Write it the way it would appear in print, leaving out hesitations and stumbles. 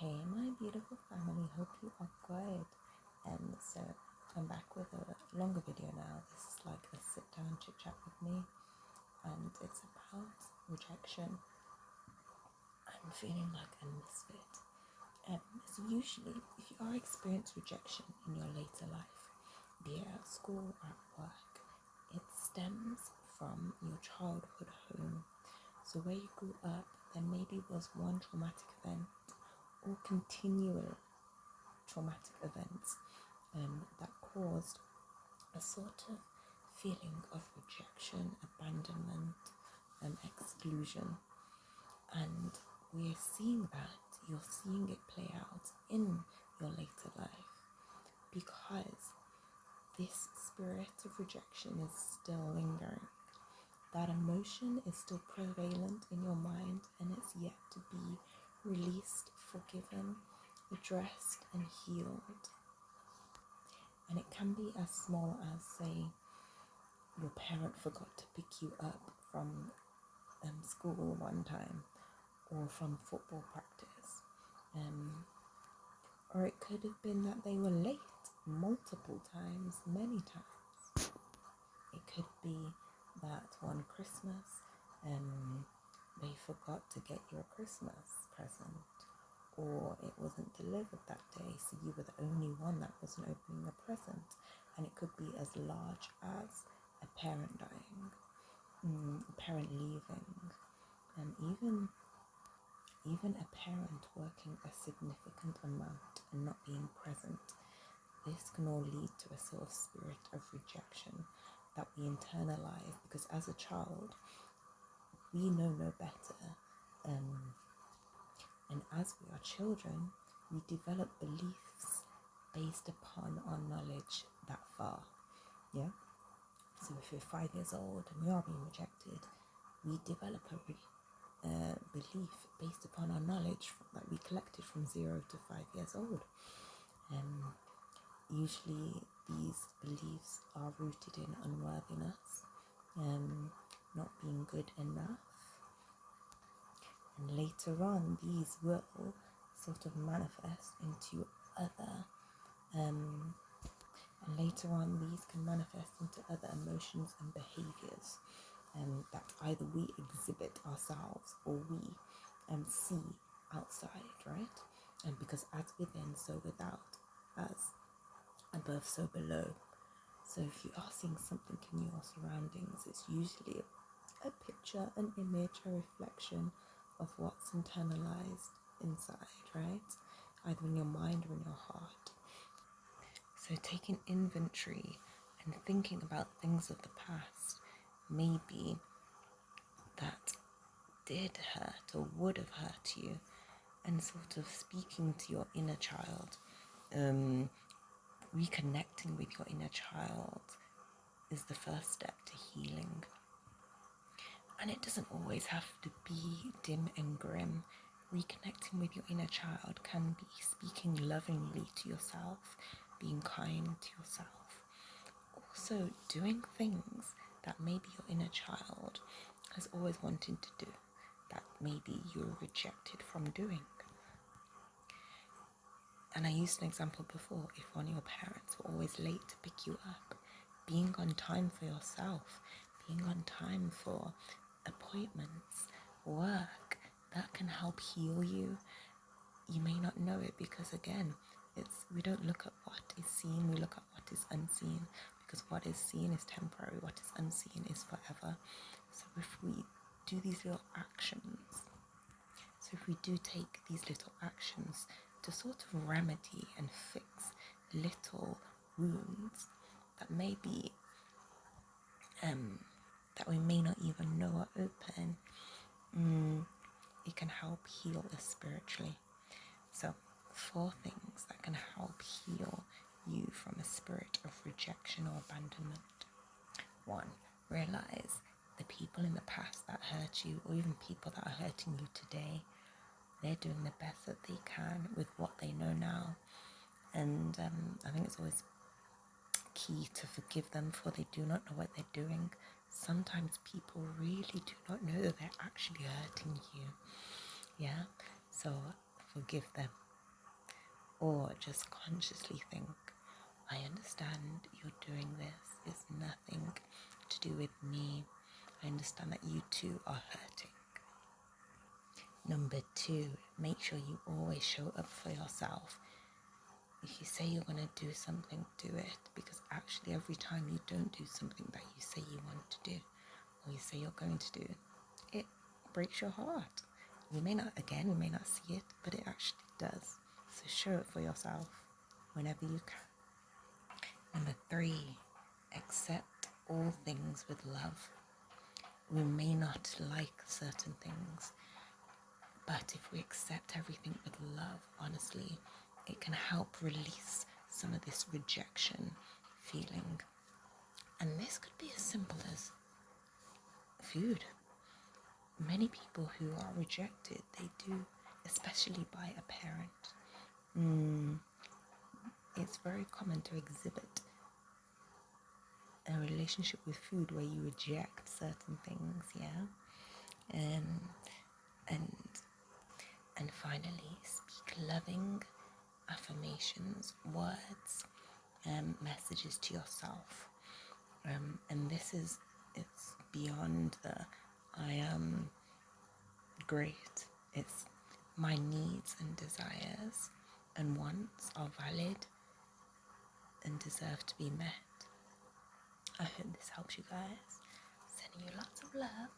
Hey, my beautiful family, hope you are good. So I'm back with a longer video now. This is like a sit down chit chat with me, and it's about rejection. I'm feeling like a misfit. So usually, if you are experiencing rejection in your later life, be it at school or at work, it stems from your childhood home. So where you grew up, there maybe was one traumatic event or continual traumatic events that caused a sort of feeling of rejection, abandonment, and exclusion. And we're seeing that, you're seeing it play out in your later life because this spirit of rejection is still lingering. That emotion is still prevalent in your mind and it's yet to be released, forgiven, addressed, and healed. And it can be as small as, say, your parent forgot to pick you up from school one time or from football practice. Or it could have been that they were late multiple times, many times. It could be that one Christmas they forgot to get you a Christmas present, or it wasn't delivered that day, so you were the only one that wasn't opening a present. And it could be as large as a parent dying, a parent leaving, and even a parent working a significant amount and not being present. This can all lead to a sort of spirit of rejection that we internalize because as a child we know no better, and as we are children we develop beliefs based upon our knowledge that far. Yeah. So if we're 5 years old and we are being rejected, we develop a belief based upon our knowledge that we collected from 0 to 5 years old. Usually these beliefs are rooted in unworthiness, not being good enough. And later on, these will sort of manifest into other and later on these can manifest into other emotions and behaviors that either we exhibit ourselves or we see outside, right? And because as within, so without, as above, so below. So if you are seeing something in your surroundings, it's usually a picture, an image, a reflection of what's internalized inside, right? Either in your mind or in your heart. So taking inventory and thinking about things of the past, maybe that did hurt or would have hurt you, and sort of speaking to your inner child, reconnecting with your inner child is the first step to healing. And it doesn't always have to be dim and grim. Reconnecting with your inner child can be speaking lovingly to yourself, being kind to yourself. Also doing things that maybe your inner child has always wanted to do, that maybe you're rejected from doing. And I used an example before, if one of your parents were always late to pick you up, being on time for yourself, being on time for appointments, work, that can help heal you. You may not know it because again, we don't look at what is seen, we look at what is unseen, because what is seen is temporary, what is unseen is forever. So if we do these little actions, if we do take these little actions to sort of remedy and fix little wounds that may be that we may not even know are open, it can help heal us spiritually. So 4 things that can help heal you from a spirit of rejection or abandonment. 1, realize the people in the past that hurt you, or even people that are hurting you today, they're doing the best that they can with what they know now. And I think it's always key to forgive them, for they do not know what they're doing. Sometimes people really do not know that they're actually hurting you. Yeah, so forgive them. or just consciously think, I understand you're doing this. It's nothing to do with me. I understand that you too are hurting. Number 2, make sure you always show up for yourself. If you say you're going to do something, do it. Because actually every time you don't do something that you say you want to do, or you say you're going to do, it breaks your heart. We may not see it, but it actually does. So show it for yourself whenever you can. Number 3, accept all things with love. We may not like certain things, but if we accept everything with love, honestly, it can help release some of this rejection feeling. And this could be as simple as food. Many people who are rejected, they do, especially by a parent. It's very common to exhibit a relationship with food where you reject certain things, yeah? And finally, speak loving affirmations, words, messages to yourself. And it's beyond the I am great. It's my needs and desires and wants are valid and deserve to be met. I hope this helps you guys. Sending you lots of love.